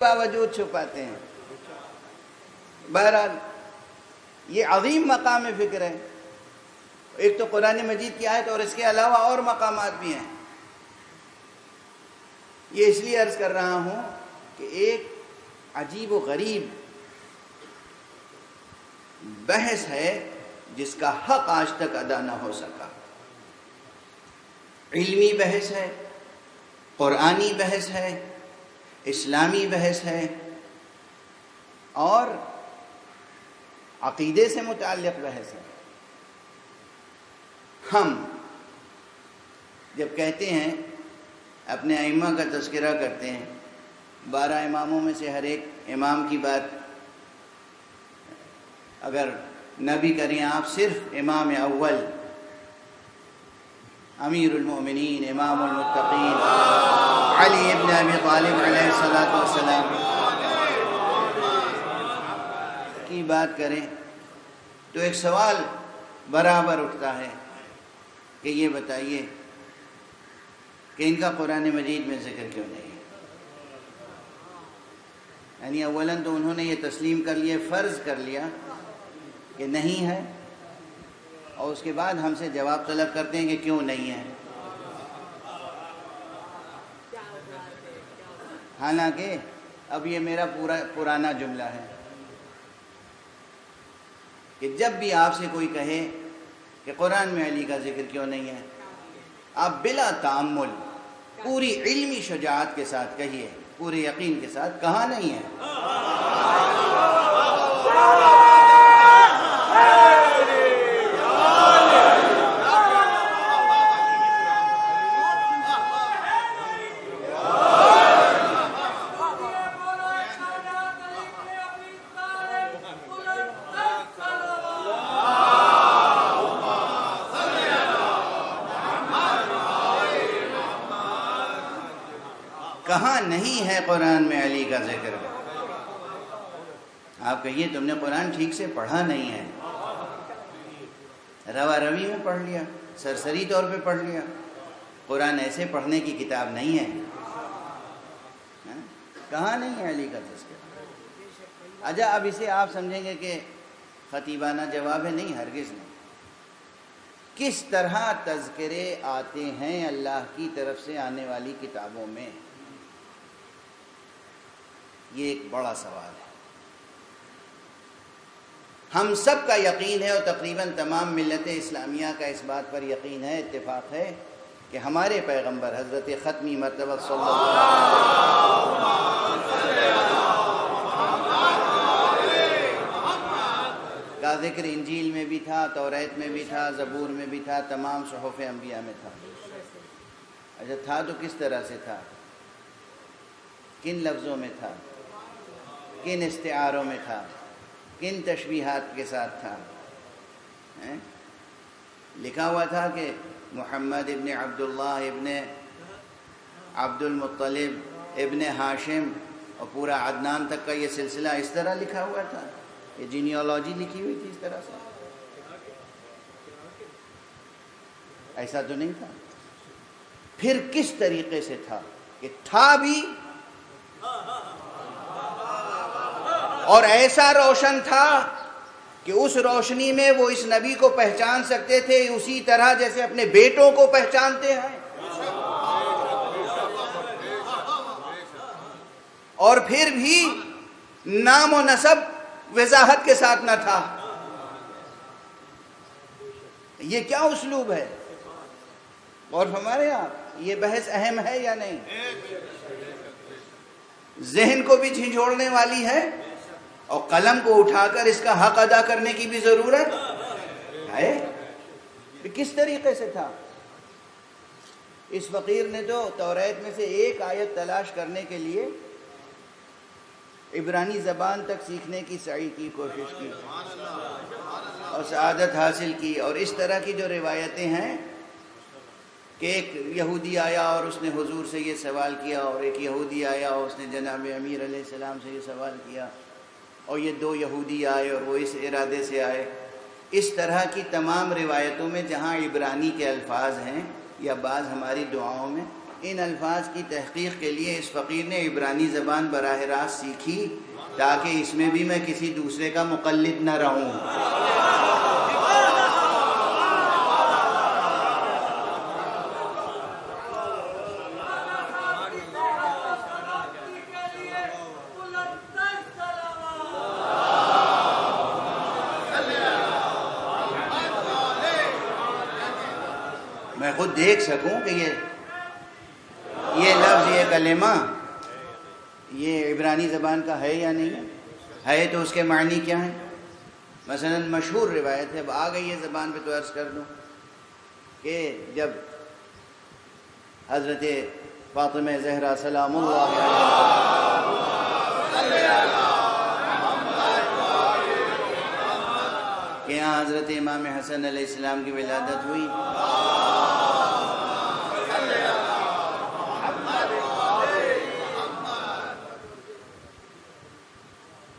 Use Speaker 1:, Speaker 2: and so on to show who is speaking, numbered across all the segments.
Speaker 1: باوجود چھپاتے ہیں. بہرحال یہ عظیم مقام فکر ہے. ایک تو قرآن مجید کی آیت اور اس کے علاوہ اور مقامات بھی ہیں. یہ اس لیے عرض کر رہا ہوں کہ ایک عجیب و غریب بحث ہے جس کا حق آج تک ادا نہ ہو سکا. علمی بحث ہے، قرآنی بحث ہے، اسلامی بحث ہے اور عقیدے سے متعلق بحث ہے. ہم جب کہتے ہیں، اپنے ائمہ کا تذکرہ کرتے ہیں، 12 اماموں میں سے ہر ایک امام کی بات اگر نہ بھی کریں آپ، صرف امام اول امیر المؤمنین امام المتقین علی ابن ابی طالب علیہ السلام کی بات کریں تو ایک سوال برابر اٹھتا ہے کہ یہ بتائیے کہ ان کا قرآن مجید میں ذکر کیوں نہیں ہے؟ یعنی اولاً تو انہوں نے یہ تسلیم کر لیا، فرض کر لیا کہ نہیں ہے، اور اس کے بعد ہم سے جواب طلب کرتے ہیں کہ کیوں نہیں ہے. حالانکہ اب یہ میرا پرانا جملہ ہے کہ جب بھی آپ سے کوئی کہے کہ قرآن میں علی کا ذکر کیوں نہیں ہے، آپ بلا تأمل پوری علمی شجاعت کے ساتھ کہیے، پورے یقین کے ساتھ، کہاں نہیں ہے. کہاں نہیں ہے قرآن میں علی کا ذکر؟ آپ کہیے تم نے قرآن ٹھیک سے پڑھا نہیں ہے، روا روی میں پڑھ لیا، سرسری طور پہ پڑھ لیا. قرآن ایسے پڑھنے کی کتاب نہیں ہے. کہاں نہیں ہے علی کا تذکرہ؟ اچھا، اب اسے آپ سمجھیں گے کہ خطیبانہ جواب ہے. نہیں، ہرگز نہیں. کس طرح تذکرے آتے ہیں اللہ کی طرف سے آنے والی کتابوں میں، یہ ایک بڑا سوال ہے. ہم سب کا یقین ہے اور تقریباً تمام ملت اسلامیہ کا اس بات پر یقین ہے، اتفاق ہے کہ ہمارے پیغمبر حضرت ختمی مرتبہ صلی اللہ کا ذکر انجیل میں بھی تھا، توریت میں بھی تھا، زبور میں بھی تھا، تمام صحف انبیاء میں تھا. اچھا، تھا تو کس طرح سے تھا؟ کن لفظوں میں تھا؟ کن استعاروں میں تھا؟ کن تشبیہات کے ساتھ تھا؟ لکھا ہوا تھا کہ محمد ابن عبداللہ ابن عبد المطلب ابن ہاشم اور پورا عدنان تک کا یہ سلسلہ اس طرح لکھا ہوا تھا. یہ جینیالوجی لکھی ہوئی تھی اس طرح سے؟ ایسا تو نہیں تھا. پھر کس طریقے سے تھا؟ کہ تھا بھی اور ایسا روشن تھا کہ اس روشنی میں وہ اس نبی کو پہچان سکتے تھے اسی طرح جیسے اپنے بیٹوں کو پہچانتے ہیں. اور پھر بھی نام و نسب وضاحت کے ساتھ نہ تھا. یہ کیا اسلوب ہے؟ اور ہمارے یہاں یہ بحث اہم ہے یا نہیں؟ ذہن کو بھی جھنجھوڑنے والی ہے اور قلم کو اٹھا کر اس کا حق ادا کرنے کی بھی ضرورت ہے. کس طریقے سے تھا؟ اس فقیر نے تو توریت میں سے ایک آیت تلاش کرنے کے لیے عبرانی زبان تک سیکھنے کی سعی کی، کوشش کی اور سعادت حاصل کی. اور اس طرح کی جو روایتیں ہیں کہ ایک یہودی آیا اور اس نے حضور سے یہ سوال کیا، اور ایک یہودی آیا اور اس نے جناب امیر علیہ السلام سے یہ سوال کیا، اور یہ 2 یہودی آئے اور وہ اس ارادے سے آئے. اس طرح کی تمام روایتوں میں جہاں عبرانی کے الفاظ ہیں یا بعض ہماری دعاؤں میں، ان الفاظ کی تحقیق کے لیے اس فقیر نے عبرانی زبان براہ راست سیکھی تاکہ اس میں بھی میں کسی دوسرے کا مقلد نہ رہوں۔ میں خود دیکھ سکوں کہ یہ لفظ، یہ کلمہ یہ عبرانی زبان کا ہے یا نہیں ہے تو اس کے معنی کیا ہیں۔ مثلا مشہور روایت ہے، اب آ گئی ہے زبان پہ تو عرض کر دوں کہ جب حضرت فاطمہ زہرا سلام اللہ کہ یہاں حضرت امام حسن علیہ السلام کی ولادت ہوئی،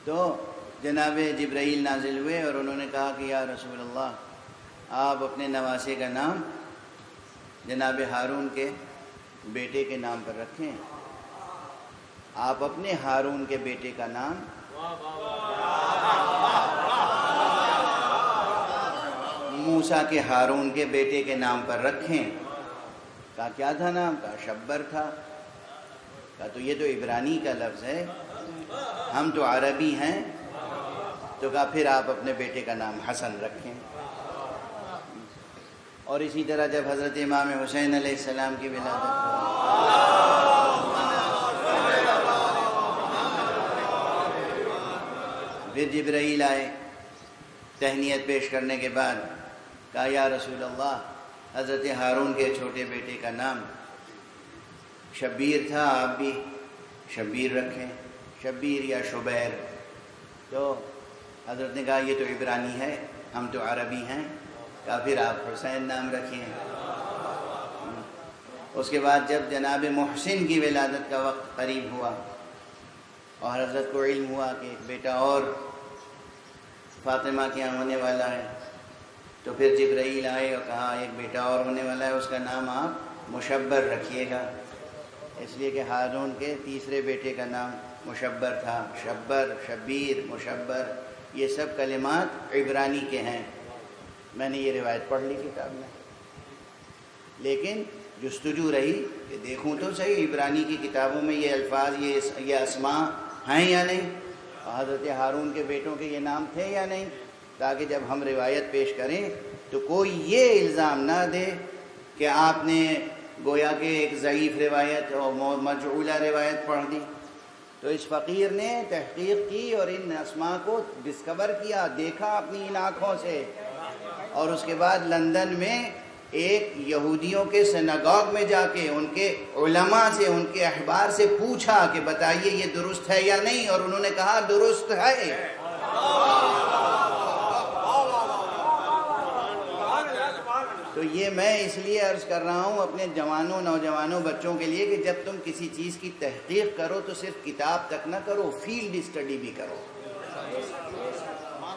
Speaker 1: تو جناب جبرائیل نازل ہوئے اور انہوں نے کہا کہ یا رسول اللہ، آپ اپنے نواسے کا نام جناب ہارون کے بیٹے کے نام پر رکھیں۔ آپ اپنے ہارون کے بیٹے کا نام موسیٰ کے ہارون کے بیٹے کے نام پر رکھیں۔ کہا کیا تھا نام؟ کہا شبر تھا۔ کہا تو یہ تو عبرانی کا لفظ ہے، ہم تو عربی ہیں۔ تو کہا پھر آپ اپنے بیٹے کا نام حسن رکھیں۔ اور اسی طرح جب حضرت امام حسین علیہ السلام کی ولادت پھر جبرائیل آئے تہنیت پیش کرنے کے بعد، کہا یا رسول اللہ، حضرت ہارون کے چھوٹے بیٹے کا نام شبیر تھا، آپ بھی شبیر رکھیں، شبیر یا شبیر۔ تو حضرت نے کہا یہ تو عبرانی ہے، ہم تو عربی ہیں۔ کہا پھر آپ حسین نام رکھیں۔ اس کے بعد جب جناب محسن کی ولادت کا وقت قریب ہوا اور حضرت کو علم ہوا کہ ایک بیٹا اور فاطمہ کے یہاں ہونے والا ہے، تو پھر جبرائیل آئے اور کہا ایک بیٹا اور ہونے والا ہے، اس کا نام آپ مشبر رکھیے گا، اس لیے کہ ہارون کے تیسرے بیٹے کا نام مشبر تھا۔ شبر، شبیر، مشبر، یہ سب کلمات عبرانی کے ہیں۔ میں نے یہ روایت پڑھ لی کتاب میں، لیکن جستجو رہی کہ دیکھوں تو صحیح عبرانی کی کتابوں میں یہ الفاظ، یہ اسماء ہیں یا نہیں، حضرت ہارون کے بیٹوں کے یہ نام تھے یا نہیں، تاکہ جب ہم روایت پیش کریں تو کوئی یہ الزام نہ دے کہ آپ نے گویا کہ ایک ضعیف روایت اور مجعولہ روایت پڑھ دی۔ تو اس فقیر نے تحقیق کی اور ان اسماء کو ڈسکور کیا، دیکھا اپنی ان آنکھوں سے، اور اس کے بعد لندن میں ایک یہودیوں کے سناگوگ میں جا کے ان کے علماء سے، ان کے احبار سے پوچھا کہ بتائیے یہ درست ہے یا نہیں، اور انہوں نے کہا درست ہے۔ تو یہ میں اس لیے عرض کر رہا ہوں اپنے جوانوں، نوجوانوں، بچوں کے لیے کہ جب تم کسی چیز کی تحقیق کرو تو صرف کتاب تک نہ کرو، فیلڈ اسٹڈی بھی کرو۔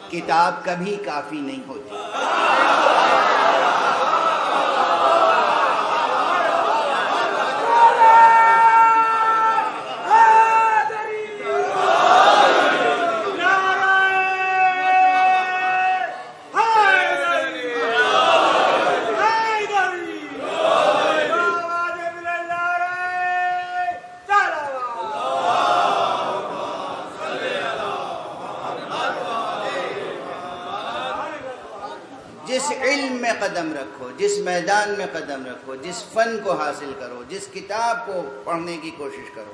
Speaker 1: کتاب کبھی کافی نہیں ہوتی۔ جس علم میں قدم رکھو، جس میدان میں قدم رکھو، جس فن کو حاصل کرو، جس کتاب کو پڑھنے کی کوشش کرو،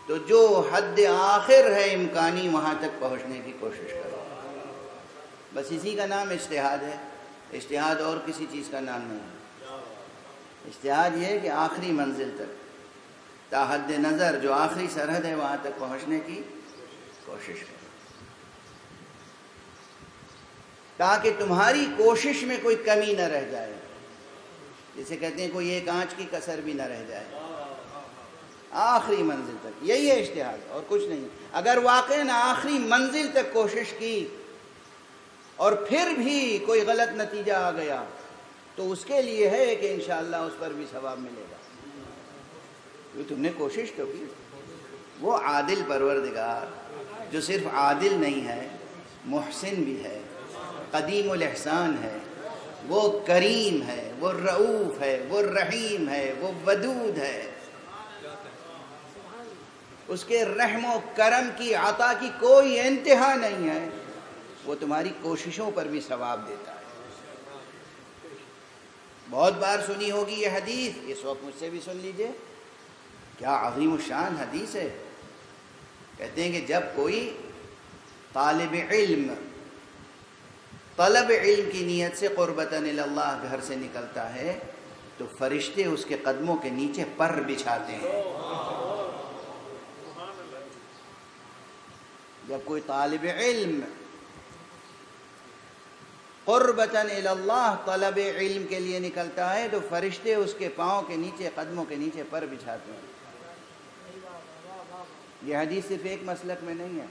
Speaker 1: تو جو حد آخر ہے امکانی وہاں تک پہنچنے کی کوشش کرو۔ بس اسی کا نام اجتہاد ہے۔ اجتہاد اور کسی چیز کا نام نہیں ہے۔ اجتہاد یہ ہے کہ آخری منزل تک، تا حد نظر جو آخری سرحد ہے وہاں تک پہنچنے کی کوشش کرو، تاکہ تمہاری کوشش میں کوئی کمی نہ رہ جائے، جسے کہتے ہیں کوئی ایک آنچ کی کسر بھی نہ رہ جائے، آخری منزل تک۔ یہی ہے اجتہاد اور کچھ نہیں۔ اگر واقعاً آخری منزل تک کوشش کی اور پھر بھی کوئی غلط نتیجہ آ گیا تو اس کے لیے ہے کہ انشاءاللہ اس پر بھی ثواب ملے گا۔ تم نے کوشش تو کی. وہ عادل پروردگار جو صرف عادل نہیں ہے، محسن بھی ہے، قدیم الاحسان ہے، وہ کریم ہے، وہ رؤوف ہے، وہ رحیم ہے، وہ ودود ہے. اس کے رحم و کرم کی عطا کی کوئی انتہا نہیں ہے. وہ تمہاری کوششوں پر بھی ثواب دیتا ہے. بہت بار سنی ہوگی یہ حدیث، اس وقت مجھ سے بھی سن لیجئے. کیا عظیم الشان حدیث ہے. کہتے ہیں کہ جب کوئی طالب علم طلب علم کی نیت سے قربتاً اللہ گھر سے نکلتا ہے تو فرشتے اس کے قدموں کے نیچے پر بچھاتے ہیں. جب کوئی طالب علم قربتاً اللہ طلب علم کے لیے نکلتا ہے تو فرشتے اس کے پاؤں کے نیچے، قدموں کے نیچے پر بچھاتے ہیں. یہ حدیث صرف ایک مسلک میں نہیں ہے.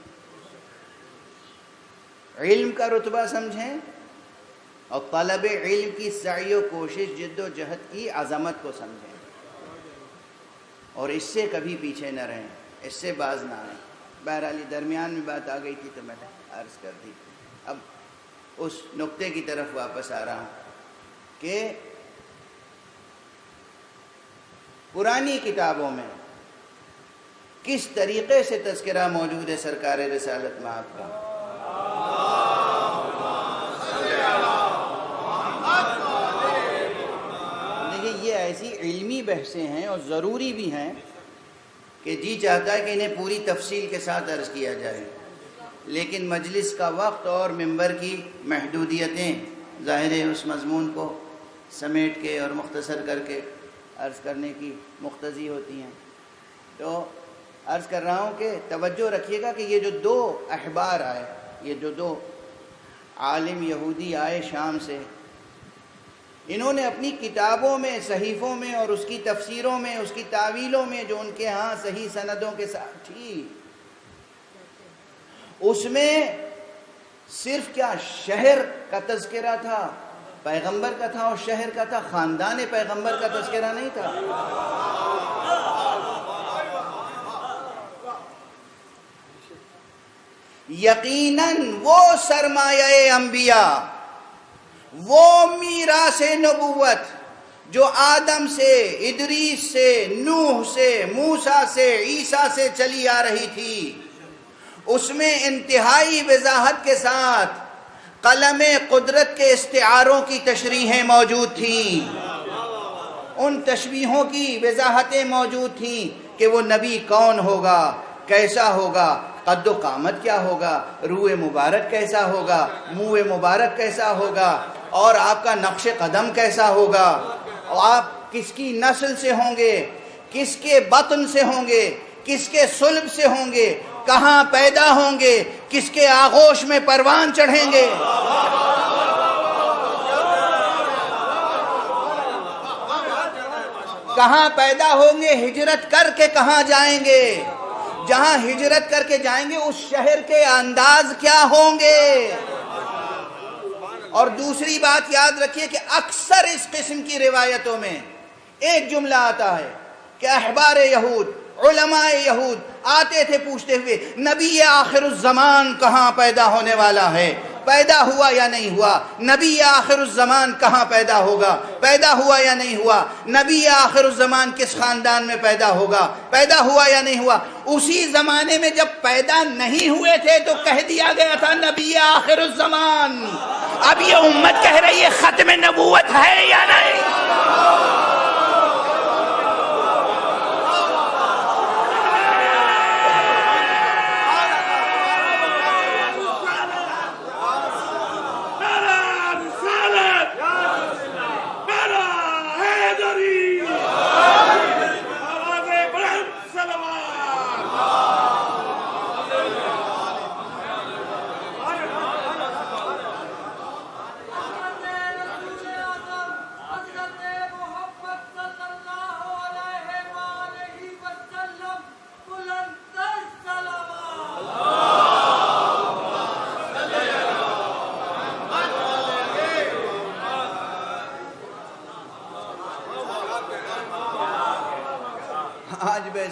Speaker 1: علم کا رتبہ سمجھیں اور طلب علم کی سعی و کوشش، جد و جہد کی عظمت کو سمجھیں اور اس سے کبھی پیچھے نہ رہیں، اس سے باز نہ آئیں. بہرحال درمیان میں بات آ گئی تھی تو میں نے عرض کر دی. اب اس نقطے کی طرف واپس آ رہا ہوں کہ پرانی کتابوں میں کس طریقے سے تذکرہ موجود ہے سرکار رسالت مآب کا. دیکھیے یہ ایسی علمی بحثیں ہیں اور ضروری بھی ہیں کہ جی چاہتا ہے کہ انہیں پوری تفصیل کے ساتھ عرض کیا جائے، لیکن مجلس کا وقت اور ممبر کی محدودیتیں ظاہر ہے اس مضمون کو سمیٹ کے اور مختصر کر کے عرض کرنے کی مقتضی ہوتی ہیں. تو عرض کر رہا ہوں کہ توجہ رکھیے گا کہ یہ جو دو احبار آئے، یہ جو دو عالم یہودی آئے شام سے، انہوں نے اپنی کتابوں میں، صحیفوں میں اور اس کی تفسیروں میں، اس کی تاویلوں میں جو ان کے ہاں صحیح سندوں کے ساتھ تھی، اس میں صرف کیا شہر کا تذکرہ تھا، پیغمبر کا تھا اور شہر کا تھا، خاندان پیغمبر کا تذکرہ نہیں تھا. یقیناً وہ سرمایہ انبیاء، وہ میراث نبوت جو آدم سے، ادریس سے، نوح سے، موسیٰ سے، عیسیٰ سے چلی آ رہی تھی، اس میں انتہائی وضاحت کے ساتھ قلم قدرت کے استعاروں کی تشریحیں موجود تھیں. ان تشبیہوں کی وضاحتیں موجود تھیں کہ وہ نبی کون ہوگا، کیسا ہوگا، قد و قامت کیا ہوگا، روح مبارک کیسا ہوگا، منہ مبارک کیسا ہوگا، اور آپ کا نقش قدم کیسا ہوگا، اور آپ کس کی نسل سے ہوں گے، کس کے بطن سے ہوں گے، کس کے صلب سے ہوں گے، کہاں پیدا ہوں گے، کس کے آغوش میں پروان چڑھیں گے. کہاں پیدا ہوں گے، ہجرت کر کے کہاں جائیں گے، جہاں ہجرت کر کے جائیں گے اس شہر کے انداز کیا ہوں گے. اور دوسری بات یاد رکھیے کہ اکثر اس قسم کی روایتوں میں ایک جملہ آتا ہے کہ احبار یہود، علماء یہود آتے تھے پوچھتے ہوئے نبی آخر الزمان کہاں پیدا ہونے والا ہے، پیدا ہوا یا نہیں ہوا، نبی آخر الزمان کہاں پیدا ہوگا، پیدا ہوا یا نہیں ہوا، نبی آخر الزمان کس خاندان میں پیدا ہوگا، پیدا ہوا یا نہیں ہوا. اسی زمانے میں جب پیدا نہیں ہوئے تھے تو کہہ دیا گیا تھا نبی آخر الزمان. اب یہ امت کہہ رہی ہے ختم نبوت ہے یا نہیں.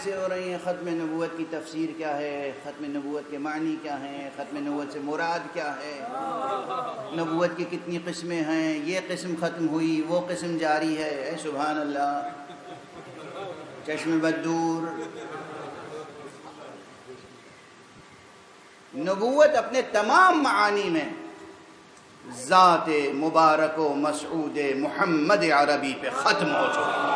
Speaker 1: بحثیں ہو رہی ہیں ختم نبوت کی تفسیر کیا ہے، ختم نبوت کے معنی کیا ہیں، ختم نبوت سے مراد کیا ہے، نبوت کی کتنی قسمیں ہیں، یہ قسم ختم ہوئی وہ قسم جاری ہے. اے سبحان اللہ، چشم بدور. نبوت اپنے تمام معانی میں ذات مبارک و مسعود محمد عربی پہ ختم ہو چکی ہے.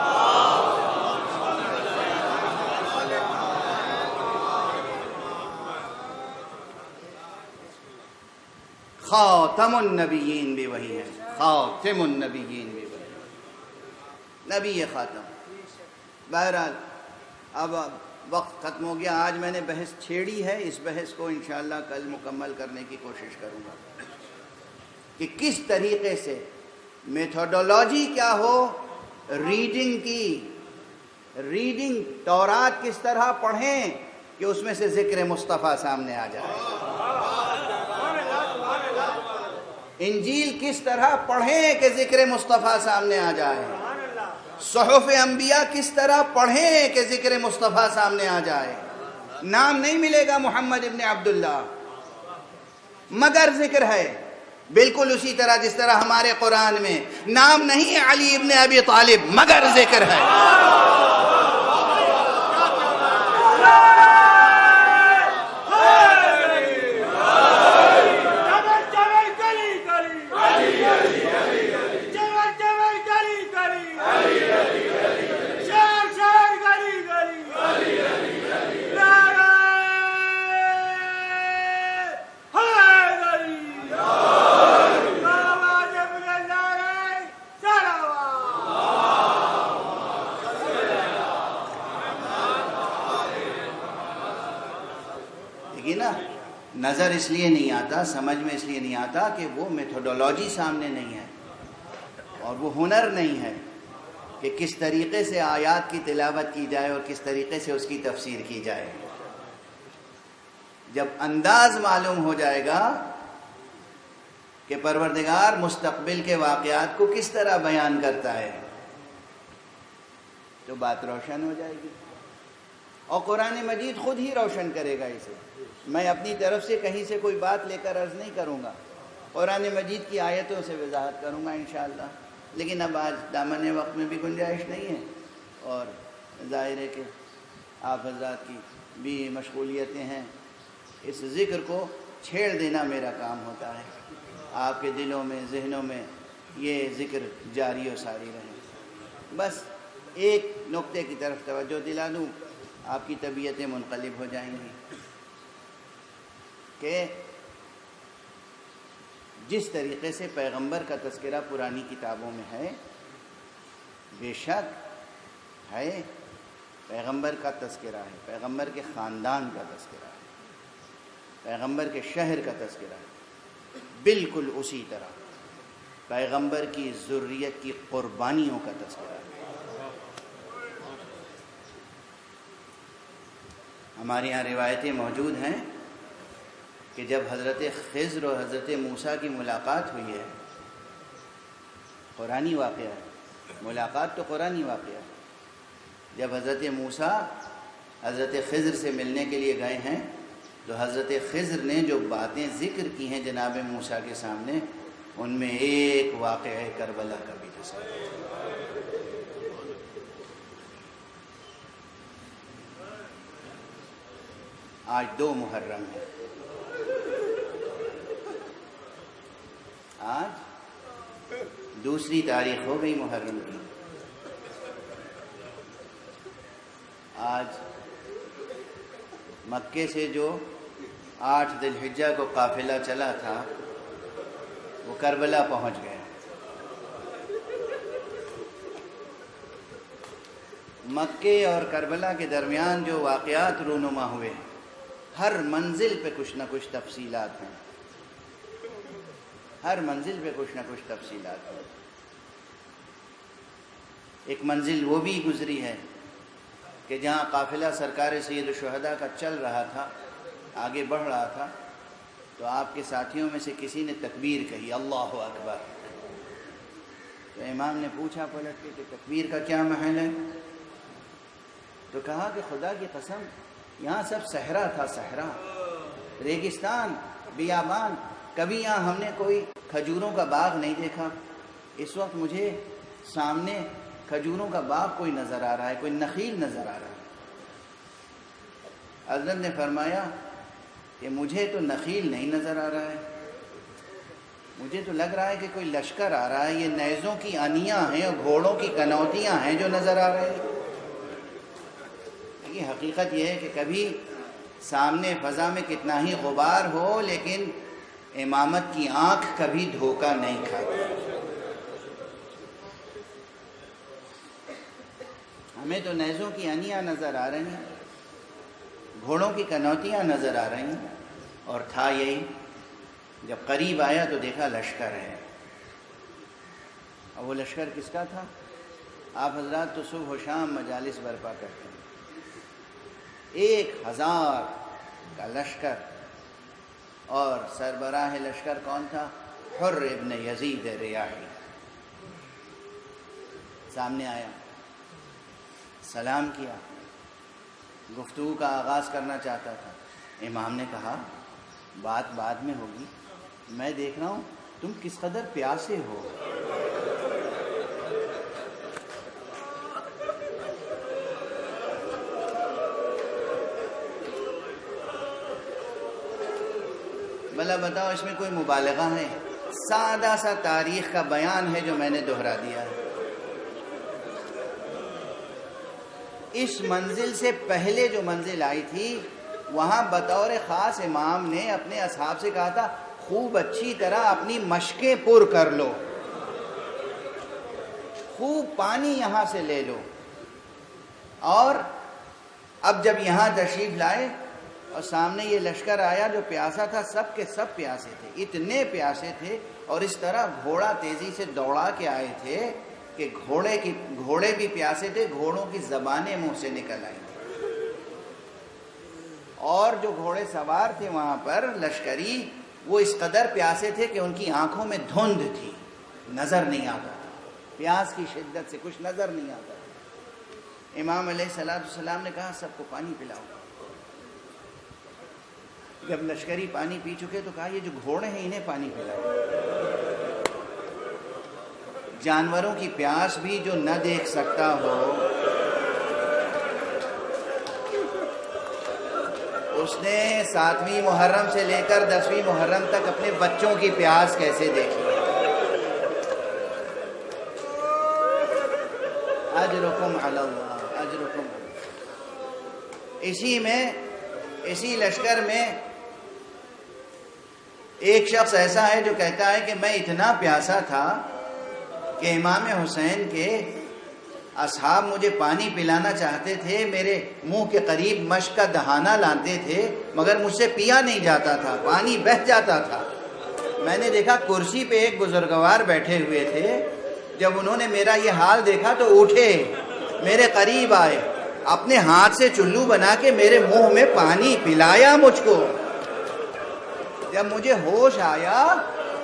Speaker 1: خاتم النبیین بھی وہی ہے، خاتم النبیین بھی وہی ہے، نبی خاتم. بہرحال اب وقت ختم ہو گیا. آج میں نے بحث چھیڑی ہے، اس بحث کو انشاءاللہ کل مکمل کرنے کی کوشش کروں گا کہ کس طریقے سے میتھوڈولوجی کیا ہو ریڈنگ کی. ریڈنگ تورات کس طرح پڑھیں کہ اس میں سے ذکر مصطفیٰ سامنے آ جائے، انجیل کس طرح پڑھیں کہ ذکر مصطفیٰ سامنے آ جائے، صحف انبیاء کس طرح پڑھیں کہ ذکر مصطفیٰ سامنے آ جائے. نام نہیں ملے گا محمد ابن عبداللہ مگر ذکر ہے، بالکل اسی طرح جس طرح ہمارے قرآن میں نام نہیں ہے علی ابن ابی طالب مگر ذکر ہے. نظر اس لیے نہیں آتا، سمجھ میں اس لیے نہیں آتا کہ وہ میتھوڈولوجی سامنے نہیں ہے اور وہ ہنر نہیں ہے کہ کس طریقے سے آیات کی تلاوت کی جائے اور کس طریقے سے اس کی تفسیر کی جائے. جب انداز معلوم ہو جائے گا کہ پروردگار مستقبل کے واقعات کو کس طرح بیان کرتا ہے تو بات روشن ہو جائے گی، اور قرآن مجید خود ہی روشن کرے گا اسے. میں اپنی طرف سے کہیں سے کوئی بات لے کر عرض نہیں کروں گا، قرآن مجید کی آیتوں سے وضاحت کروں گا انشاءاللہ. لیکن اب آج دامن وقت میں بھی گنجائش نہیں ہے، اور ظاہر ہے کہ آپ حضرات کی بھی مشغولیتیں ہیں. اس ذکر کو چھیڑ دینا میرا کام ہوتا ہے، آپ کے دلوں میں ذہنوں میں یہ ذکر جاری و ساری رہے. بس ایک نقطے کی طرف توجہ دلا دوں، آپ کی طبیعتیں منقلب ہو جائیں گی کہ جس طریقے سے پیغمبر کا تذکرہ پرانی کتابوں میں ہے، بے شک ہے، پیغمبر کا تذکرہ ہے، پیغمبر کے خاندان کا تذکرہ ہے، پیغمبر کے شہر کا تذکرہ ہے، بالکل اسی طرح پیغمبر کی ذریت کی قربانیوں کا تذکرہ ہے. ہمارے یہاں روایتیں موجود ہیں کہ جب حضرت خضر اور حضرت موسیٰ کی ملاقات ہوئی ہے، قرآنی واقعہ ہے، ملاقات تو قرآنی واقعہ ہے. جب حضرت موسیٰ حضرت خضر سے ملنے کے لیے گئے ہیں تو حضرت خضر نے جو باتیں ذکر کی ہیں جناب موسیٰ کے سامنے، ان میں ایک واقعہ کربلا کا بھی تذکرہ ہے. آج 2 محرم ہے، آج 2 تاریخ ہو گئی محرم کی. آج مکے سے جو 8 ذی الحجہ کو قافلہ چلا تھا وہ کربلا پہنچ گیا. مکے اور کربلا کے درمیان جو واقعات رونما ہوئے، ہر منزل پہ کچھ نہ کچھ تفصیلات ہیں، ہر منزل پہ کچھ نہ کچھ تفصیلات ہیں. ایک منزل وہ بھی گزری ہے کہ جہاں قافلہ سرکار سید الشہداء کا چل رہا تھا، آگے بڑھ رہا تھا، تو آپ کے ساتھیوں میں سے کسی نے تکبیر کہی، اللہ اکبر. تو امام نے پوچھا پلٹ کے کہ تکبیر کا کیا محل ہے؟ تو کہا کہ خدا کی قسم یہاں سب صحرا تھا، صحرا، ریگستان، بیابان، کبھی یہاں ہم نے کوئی کھجوروں کا باغ نہیں دیکھا. اس وقت مجھے سامنے کھجوروں کا باغ کوئی نظر آ رہا ہے، کوئی نخیل نظر آ رہا ہے. حضرت نے فرمایا کہ مجھے تو نخیل نہیں نظر آ رہا ہے، مجھے تو لگ رہا ہے کہ کوئی لشکر آ رہا ہے. یہ نیزوں کی انیاں ہیں اور گھوڑوں کی کنوتیاں ہیں جو نظر آ رہے ہیں. یہ حقیقت یہ ہے کہ کبھی سامنے فضا میں کتنا ہی غبار ہو لیکن امامت کی آنکھ کبھی دھوکہ نہیں کھاتی. ہمیں تو نیزوں کی انیاں نظر آ رہی ہیں، گھوڑوں کی کنوتیاں نظر آ رہی ہیں، اور تھا یہی. جب قریب آیا تو دیکھا لشکر ہے. اور وہ لشکر کس کا تھا؟ آپ حضرات تو صبح و شام مجالس برپا کرتے ہیں. 1000 کا لشکر، اور سربراہ لشکر کون تھا؟ حر ابن یزید ریاحی. سامنے آیا، سلام کیا، گفتگو کا آغاز کرنا چاہتا تھا. امام نے کہا بات بعد میں ہوگی، میں دیکھ رہا ہوں تم کس قدر پیاسے ہو. بھلا بتاؤ اس میں کوئی مبالغہ ہے؟ سادہ سا تاریخ کا بیان ہے جو میں نے دہرا دیا ہے. اس منزل سے پہلے جو منزل آئی تھی وہاں بطور خاص امام نے اپنے اصحاب سے کہا تھا خوب اچھی طرح اپنی مشقیں پر کر لو، خوب پانی یہاں سے لے لو. اور اب جب یہاں تشریف لائے اور سامنے یہ لشکر آیا جو پیاسا تھا، سب کے سب پیاسے تھے، اتنے پیاسے تھے، اور اس طرح گھوڑا تیزی سے دوڑا کے آئے تھے کہ گھوڑے بھی پیاسے تھے، گھوڑوں کی زبانیں منہ سے نکل آئی. اور جو گھوڑے سوار تھے وہاں پر لشکری، وہ اس قدر پیاسے تھے کہ ان کی آنکھوں میں دھند تھی، نظر نہیں آتا تھا، پیاس کی شدت سے کچھ نظر نہیں آتا تھا. امام علیہ السلام نے کہا سب کو پانی پلاؤ. جب لشکری پانی پی چکے تو کہا یہ جو گھوڑے ہیں انہیں پانی پلاؤ. جانوروں کی پیاس بھی جو نہ دیکھ سکتا ہو اس نے 7ویں محرم سے لے کر 10ویں محرم تک اپنے بچوں کی پیاس کیسے دیکھی. اجرکم علی اللہ، اجرکم. اسی لشکر میں ایک شخص ایسا ہے جو کہتا ہے کہ میں اتنا پیاسا تھا کہ امام حسین کے اصحاب مجھے پانی پلانا چاہتے تھے، میرے منہ کے قریب مشک کا دہانہ لاتے تھے، مگر مجھ سے پیا نہیں جاتا تھا، پانی بہہ جاتا تھا. میں نے دیکھا کرسی پہ ایک بزرگوار بیٹھے ہوئے تھے، جب انہوں نے میرا یہ حال دیکھا تو اٹھے، میرے قریب آئے، اپنے ہاتھ سے چلو بنا کے میرے منہ میں پانی پلایا مجھ کو. جب مجھے ہوش آیا،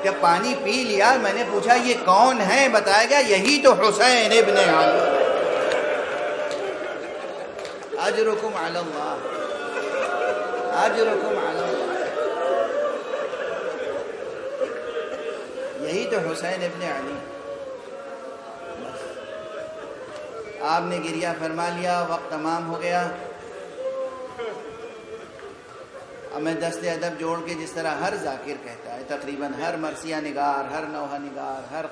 Speaker 1: جب پانی پی لیا، میں نے پوچھا یہ کون ہے؟ بتایا گیا یہی تو حسین ابن علی. اجرکم علی اللہ، اجرکم علی اللہ. یہی تو حسین ابن علی. آپ نے گریہ فرما لیا، وقت تمام ہو گیا. اب میں دست ادب جوڑ کے جس طرح ہر ذاکر کہتا ہے، تقریباً ہر مرثیہ نگار، ہر نوحہ نگار، ہر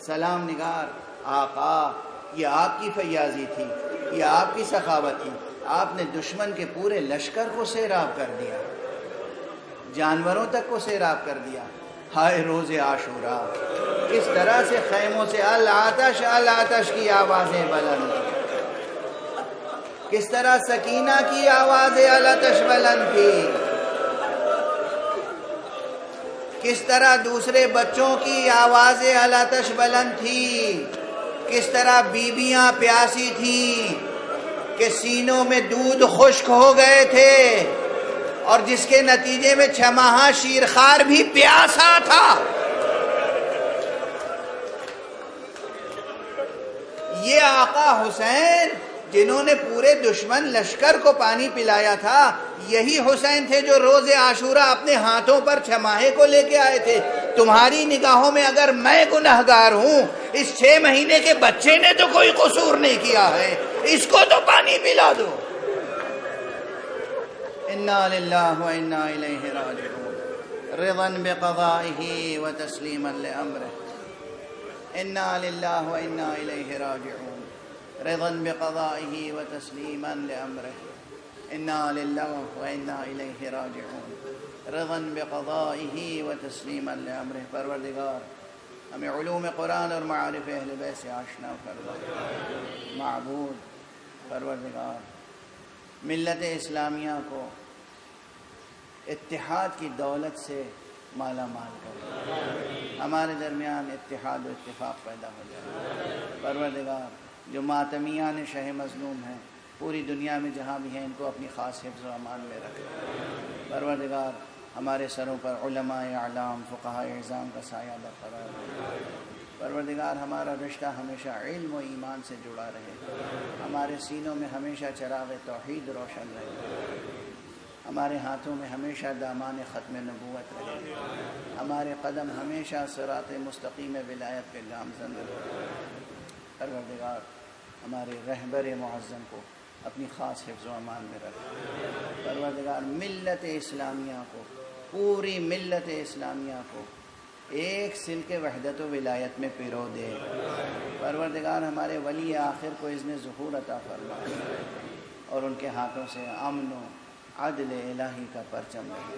Speaker 1: سلام نگار، آقا یہ آپ کی فیاضی تھی، یہ آپ کی سخاوت تھی. آپ نے دشمن کے پورے لشکر کو سیراب کر دیا، جانوروں تک کو سیراب کر دیا. ہائے روز عاشورا، کس طرح سے خیموں سے العطش العطش کی آوازیں بلند، کس طرح سکینہ کی آوازیں العطش بلند تھی، کس طرح دوسرے بچوں کی آوازیں العطش بلند تھی، کس طرح بیویاں پیاسی تھیں کہ سینوں میں دودھ خشک ہو گئے تھے، اور جس کے نتیجے میں 6 ماہہ شیرخوار بھی پیاسا تھا. یہ آقا حسین جنہوں نے پورے دشمن لشکر کو پانی پلایا تھا یہی حسین تھے جو روز عاشورہ اپنے ہاتھوں پر چھماہے کو لے کے آئے تھے. تمہاری نگاہوں میں اگر میں گنہگار ہوں، اس 6 مہینے کے بچے نے تو کوئی قصور نہیں کیا ہے، اس کو تو پانی پلا دو. انا للہ و انا الیہ راجعون رضا بقضائہ و تسلیما لامرہ. انا للہ و انا الیہ راجعون رضا بقضائہ و تسلیما لامرہ. انا للہ و انا الیہ راجعون رضا بقضائہ و تسلیما لامرہ. پروردگار ہمیں علوم قرآن اور معارف اہل بیت سے آشنا فرما. معبود پروردگار ملت اسلامیہ کو اتحاد کی دولت سے مالا مال کر، ہمارے درمیان اتحاد و اتفاق پیدا ہو جائے. پروردگار جو ماتمیان شہ مظلوم ہیں پوری دنیا میں جہاں بھی ہیں ان کو اپنی خاص حفظ و امان میں رکھے. پروردگار ہمارے سروں پر علماء اعلام فقہاء اعظام کا سایہ برقرار رہے. پروردگار ہمارا رشتہ ہمیشہ علم و ایمان سے جڑا رہے، ہمارے سینوں میں ہمیشہ چراغ توحید روشن رہے، ہمارے ہاتھوں میں ہمیشہ دامان ختم نبوت رہے، ہمارے قدم ہمیشہ صراط مستقیم ولایت کے گامزن رہے. پروردگار ہمارے رہبر معظم کو اپنی خاص حفظ و امان میں رکھے. پروردگار ملت اسلامیہ کو، پوری ملت اسلامیہ کو ایک سلک وحدت و ولایت میں پیرو دے. پروردگار ہمارے ولی آخر کو اذن ظہور عطا فرما اور ان کے ہاتھوں سے امن و عدل الہی کا پرچم رہے.